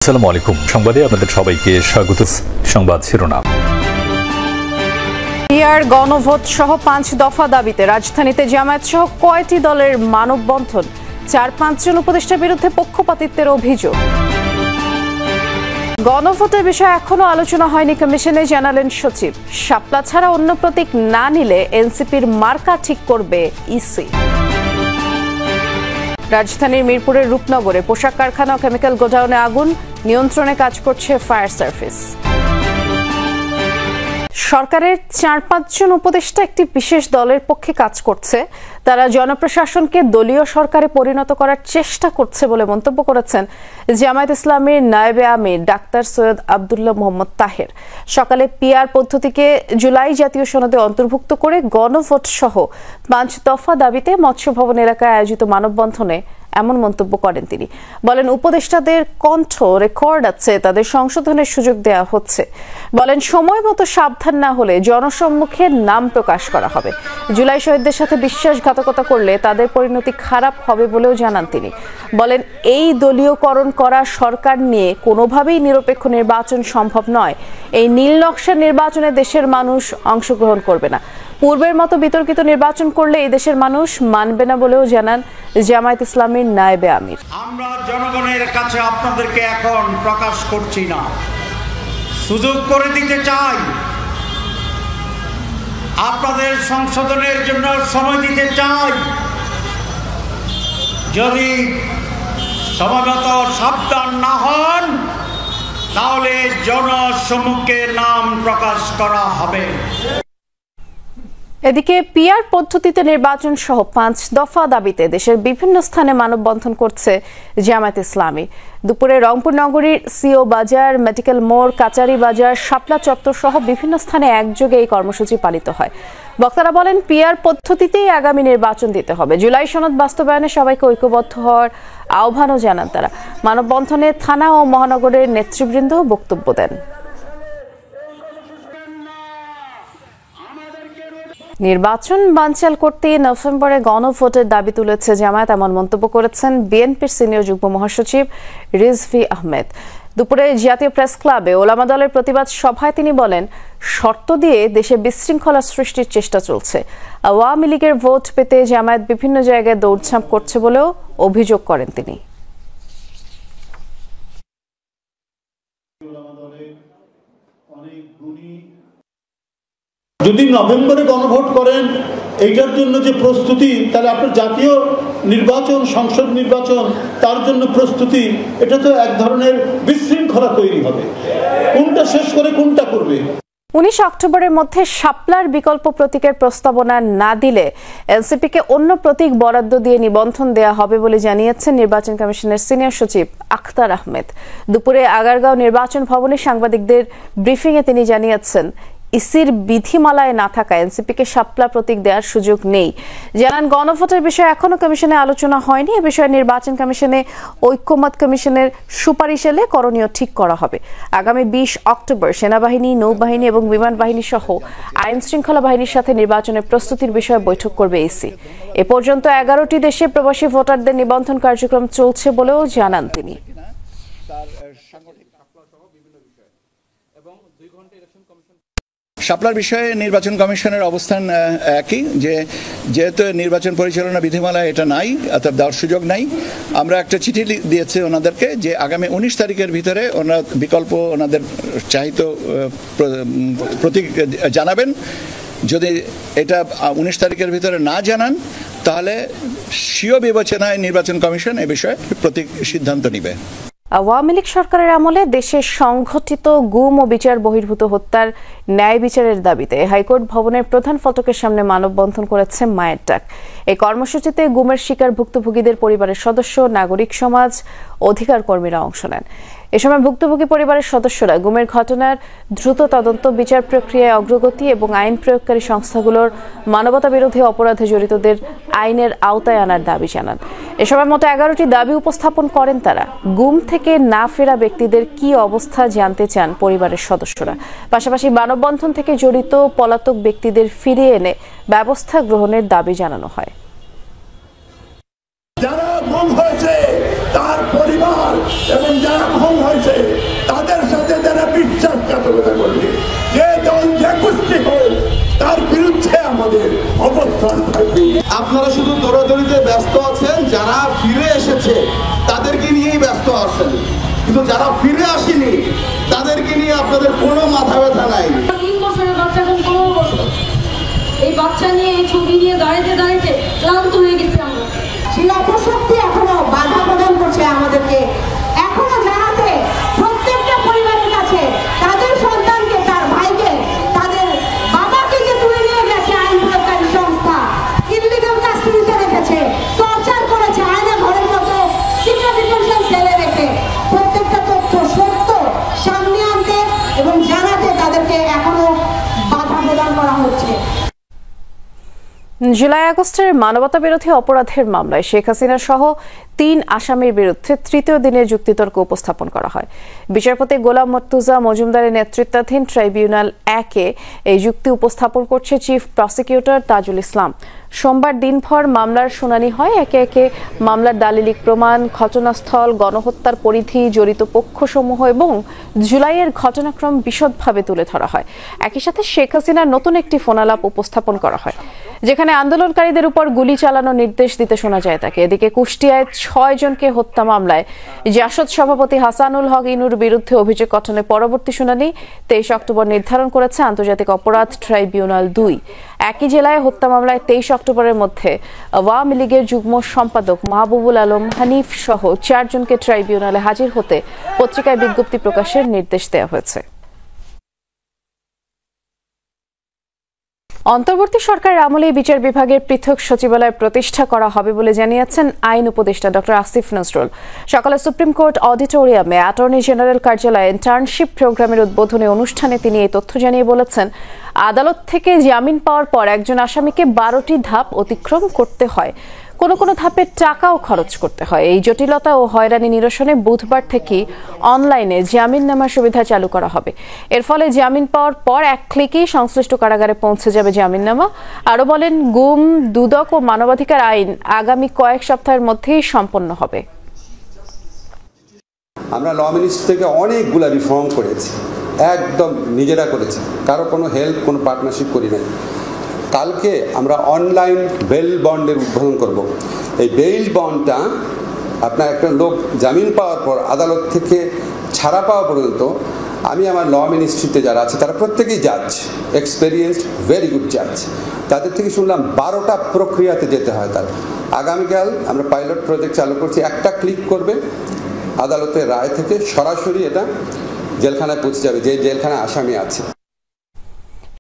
আসসালামু আলাইকুম। সংবাদে আপনাদের সবাইকে স্বাগত। সংবাদ শিরোনাম। পিআর গণভোট সহ 5 দফা দাবিতে রাজধানীতে জামায়াত সহ কয়টি দলের মানববন্ধন, 4-5 জন উপদেষ্টার বিরুদ্ধে পক্ষপাতিত্বের অভিযোগ। গণভোটের বিষয়ে এখনো আলোচনা হয়নি কমিশনে, জানালেন সচিব। শাপলা ছাড়া অন্য প্রতীক না নিলে এনসিপির মার্কা ঠিক করবে ইসি। রাজধানীর মিরপুরের রূপনগরে পোশাক কারখানা ও কেমিক্যাল গোডাউনে আগুন, নিয়ন্ত্রণে কাজ করছে ফায়ার সার্ভিস। সরকারের 4-5 জন উপদেষ্টা একটি বিশেষ দলের পক্ষে কাজ করছে। তারা জনপ্রশাসনকে দলীয় সরকারে পরিণত করার চেষ্টা করছে বলে মন্তব্য করেছেন জামায়াত ইসলামীর নায়েবে আমির ডাক্তার সৈয়দ আব্দুল্লাহ মোহাম্মদ তাহের। সকালে পিআর পদ্ধতিকে জুলাই জাতীয় সনদে অন্তর্ভুক্ত করে গণভোট সহ 5 দফা দাবিতে মৎস্য ভবন এলাকায় আয়োজিত মানববন্ধনে এমন মন্তব্য করেন তিনি। বলেন, উপদেষ্টাদের কণ্ঠ রেকর্ড আছে, তাদের সংশোধনের সুযোগ দেওয়া হচ্ছে। বলেন, সময় মতো সাবধান না হলে জনসম্মুখে নাম প্রকাশ করা হবে। জুলাই শহীদদের সাথে বিশ্বাসঘাতকতা করলে তাদের পরিণতি খারাপ হবে বলেও জানান তিনি। বলেন, এই দলীয়করণ করা সরকার নিয়ে কোনোভাবেই নিরপেক্ষ নির্বাচন সম্ভব নয়। এই নীল নকশার নির্বাচনে দেশের মানুষ অংশগ্রহণ করবে না। পূর্বের মতো বিতর্কিত নির্বাচন করলে এই দেশের মানুষ মানবে না বলেও জানান জামায়াত ইসলামীর নায়েবে আমির। আমরা জনগণের কাছে আপনাদেরকে এখন প্রকাশ করছি না, সুযোগ করে দিতে চাই। আপনাদের সংশোধনের জন্য সময় দিতে চাই। যদি সময়মত সাবধান না হন তাহলে জনসম্মুখে নাম প্রকাশ করা হবে। এদিকে পিআর পদ্ধতিতে নির্বাচন সহ 5 দফা দাবিতে দেশের বিভিন্ন স্থানে মানববন্ধন করছে জামায়াত ইসলামী। দুপুরে রংপুর নগরীর সিও বাজার, মেডিকেল মোড়, কাচারি বাজার, শাপলা চত্বর সহ বিভিন্ন স্থানে একযোগে এই কর্মসূচি পালিত হয়। বক্তারা বলেন, পিআর পদ্ধতিতেই আগামী নির্বাচন দিতে হবে। জুলাই সনদ বাস্তবায়নে সবাইকে ঐক্যবদ্ধ হওয়ার আহ্বানও জানান তারা। মানববন্ধনে থানা ও মহানগরের নেতৃবৃন্দ বক্তব্য দেন। নির্বাচন বানচাল করতে নভেম্বরে গণভোটের দাবি তুলেছে জামায়াত, এমন মন্তব্য করেছেন বিএনপির সিনিয়র যুগ্ম মহাসচিব রিজভী আহমেদ। দুপুরে জাতীয় প্রেস ক্লাবে ওলামা দলের প্রতিবাদ সভায় তিনি বলেন, শর্ত দিয়ে দেশে বিশৃঙ্খলা সৃষ্টির চেষ্টা চলছে। আওয়ামী লীগের ভোট পেতে জামায়াত বিভিন্ন জায়গায় দৌড়ঝাঁপ করছে বলেও অভিযোগ করেন তিনি। যদি নভেম্বরে গণভোট করেন, এইটার জন্য যে প্রস্তুতি, তাহলে আপনার জাতীয় নির্বাচন, সংসদ নির্বাচন, তার জন্য প্রস্তুতি, এটা তো এক ধরনের বিশৃঙ্খলা তৈরি হবে। কোনটা শেষ করে কোনটা করবে? 19 অক্টোবরের মধ্যে শাপলার বিকল্প প্রতীকের প্রস্তাবনা না দিলে এনসিপিকে অন্য প্রতীক বরাদ্দ দিয়ে নিবন্ধন দেয়া হবে বলে জানিয়েছেন নির্বাচন কমিশনের সিনিয়র সচিব আখতার আহমেদ। দুপুরে আগারগাঁও নির্বাচন ভবনে সাংবাদিকদের ব্রিফিংয়ে তিনি জানিয়েছেন, ইসির বিধিমালায় না থাকা এনসিপিকে শাপলা প্রতীক দেওয়ার সুযোগ নেই। জানান, গণভোটের বিষয়ে এখনো কমিশনে আলোচনা হয়নি। এ বিষয়ে নির্বাচন কমিশনে ঐক্যমত কমিশনের সুপারিশ এলে করণীয় ঠিক করা হবে। আগামী 20 অক্টোবর সেনাবাহিনী, নৌবাহিনী এবং বিমান বাহিনী সহ আইন শৃঙ্খলা বাহিনীর সাথে নির্বাচনের প্রস্তুতির বিষয়ে বৈঠক করবে ইসি। এ পর্যন্ত 11টি দেশে প্রবাসী ভোটারদের নিবন্ধন কার্যক্রম চলছে বলেও জানান তিনি। শাপলার বিষয়ে নির্বাচন কমিশনের অবস্থান একই, যে যেহেতু নির্বাচন পরিচালনা বিধিমালায় এটা নাই, অর্থাৎ দেওয়ার সুযোগ নাই। আমরা একটা চিঠি দিয়েছি ওনাদেরকে যে আগামী 19 তারিখের ভিতরে ওনারা বিকল্প ওনাদের চাহিত প্রতীক জানাবেন। যদি এটা 19 তারিখের ভিতরে না জানান তাহলে স্বীয় বিবেচনায় নির্বাচন কমিশন এ বিষয়ে প্রতীক সিদ্ধান্ত নেবে। আওয়ামী লীগ সরকারের আমলে দেশে সংঘটিত গুম ও বিচার বহির্ভূত হত্যার ন্যায় বিচারের দাবিতে হাইকোর্ট ভবনের প্রধান ফটকের সামনে মানববন্ধন করেছে মায়ের ডাক। এই কর্মসূচিতে গুমের শিকার ভুক্তভোগীদের পরিবারের সদস্য, নাগরিক সমাজ, অধিকার কর্মীরা অংশ নেন। এ সময় ভুক্তভোগী পরিবারের সদস্যরা গুমের ঘটনার দ্রুত তদন্ত, বিচার প্রক্রিয়ায় অগ্রগতি এবং আইন প্রয়োগকারী সংস্থাগুলোর মানবতা বিরোধী অপরাধে জড়িতদের আইনের আওতায় আনার দাবি জানান। এ সময় মোট 11টি দাবি উপস্থাপন করেন তারা। গুম থেকে না ফেরা ব্যক্তিদের কি অবস্থা জানতে চান পরিবারের সদস্যরা। পাশাপাশি মানববন্ধন থেকে জড়িত পলাতক ব্যক্তিদের ফিরিয়ে এনে ব্যবস্থা গ্রহণের দাবি জানানো হয়। যারা গুম হয়েছে তার পরিবার এবং যারা গুম হয়েছে তাদের সাথে যারা বিশ্বাসঘাতকতা করবে, যে দল যে গোষ্ঠী হোক, তার বিরুদ্ধে আমাদের অবস্থান থাকবে। আপনারা শুধু দৌড়াদৌড়িতে ব্যস্ত আছেন, যারা ফিরে এসেছে তাদেরকে নিয়েই ব্যস্ত আছেন, কিন্তু যারা ফিরে আসেনি তাদেরকে নিয়ে আপনাদের কোনো মাথা ব্যথা নাই। 3 বছরের বাচ্চা এখন 15 বছর, এই বাচ্চা নিয়ে এই ছবি নিয়ে দাঁড়াইতে দাঁড়াইতে ক্লান্ত হয়ে গেছি আমরা। সেই অপশক্তি এখনো বাধা প্রদান করছে আমাদেরকে এখনো জানাতে প্রত্যেকটা পরিবারের কাছে তাদের সন্তানকে, তার ভাইকে, তাদের বাবাকে যে তুলে নিয়ে গেছে আইন প্রয়োগকারী সংস্থা, ইনলিগাল কাস্টডিতে রেখেছে, টর্চার করেছে, আয়না ঘরের মতো সিক্রেট ডিটেনশন সেলে রেখে প্রত্যেকটা তথ্য সত্য সামনে আনতে এবং জানাতে তাদেরকে এখনো বাধা প্রদান করা হচ্ছে। জুলাই আগস্টের মানবতা বিরোধী অপরাধের মামলায় শেখ হাসিনা সহ 3 আসামির বিরুদ্ধে তৃতীয় দিনের যুক্তিতর্ক উপস্থাপন করা হয়। বিচারপতি গোলাম মর্তুজা মজুমদারের নেতৃত্বাধীন ট্রাইব্যুনাল 1-এ এই যুক্তি উপস্থাপন করছে চিফ প্রসিকিউটর তাজুল ইসলাম। সোমবার দিনভর মামলার শুনানি হয়। একে একে মামলার দালিলিক প্রমাণ, ঘটনাস্থল, গণহত্যার পরিধি, জড়িত পক্ষসমূহ এবং জুলাইয়ের ঘটনাক্রম বিশদভাবে তুলে ধরা হয়। একই সাথে শেখ হাসিনার নতুন একটি ফোনালাপ উপস্থাপন করা হয়, যেখানে আন্দোলনকারীদের উপর গুলি চালানোর নির্দেশ দিতে শোনা যায় তাকে। এদিকে কুষ্টিয়ায় 6 জনকে হত্যা মামলায় জাসদ সভাপতি হাসানুল হক ইনুর বিরুদ্ধে অভিযোগ গঠনের পরবর্তী শুনানি 23 অক্টোবর নির্ধারণ করেছে আন্তর্জাতিক অপরাধ ট্রাইব্যুনাল 2। একই জেলায় হত্যা মামলায় 23 অক্টোবরের মধ্যে আওয়ামী লীগের যুগ্ম সম্পাদক মাহবুবুল আলম হানিফ সহ 4 জনকে ট্রাইব্যুনালে হাজির হতে পত্রিকায় বিজ্ঞপ্তি প্রকাশের নির্দেশ দেওয়া হয়েছে। অন্তর্বর্তী সরকারের আমলে বিচার বিভাগের পৃথক সচিবালয় প্রতিষ্ঠা করা হবে বলে জানিয়েছেন আইন উপদেষ্টা ডক্টর আসিফ নজরুল। সকালে সুপ্রিম কোর্ট অডিটোরিয়ামে অ্যাটর্নি জেনারেল কার্যালয়ে ইন্টার্নশিপ প্রোগ্রামের উদ্বোধনী অনুষ্ঠানে তিনি এই তথ্য জানিয়ে বলেছেন, আদালত থেকে জামিন পাওয়ার পর একজন আসামিকে 12টি ধাপ অতিক্রম করতে হয়। কোনো ধাপে টাকাও খরচ করতে হয়। এই জটিলতা ও হয়রানি নিরসনে বুধবার থেকে অনলাইনে জামিননামার সুবিধা চালু করা হবে। এর ফলে জামিন পাওয়ার পর 1 ক্লিকেই সংশ্লিষ্ট কারাগারে পৌঁছে যাবে জামিননামা। আরও বলেন, গুম, দুদক ও মানবাধিকার আইন আগামী কয়েক সপ্তাহের মধ্যেই সম্পন্ন হবে। আমরা ল মিনিস্ট্রি থেকে অনেকগুলা রিফর্ম করেছি, একদম নিজেরা করেছি, কারো কোনো হেল্প, কোনো পার্টনারশিপ করি নাই। কালকে আমরা অনলাইন বেল বন্ডের উদ্বোধন করব। এই বেল বন্ডটা আপনার একটা লোক জামিন পাওয়ার পর আদালত থেকে ছাড়া পাওয়া পর্যন্ত, আমি আমার ল মিনিস্ট্রিতে যারা আছে তারা প্রত্যেকেই জাজ, এক্সপেরিয়েন্সড, ভেরি গুড জাজ। তাদের থেকে শুনলাম 12টা প্রক্রিয়াতে যেতে হয় তার। আগামীকাল আমরা পাইলট প্রজেক্ট চালু করছি। একটা ক্লিক করবে, আদালতের রায় থেকে সরাসরি এটা জেলখানায় পৌঁছে যাবে, যে জেলখানায় আসামি আছে।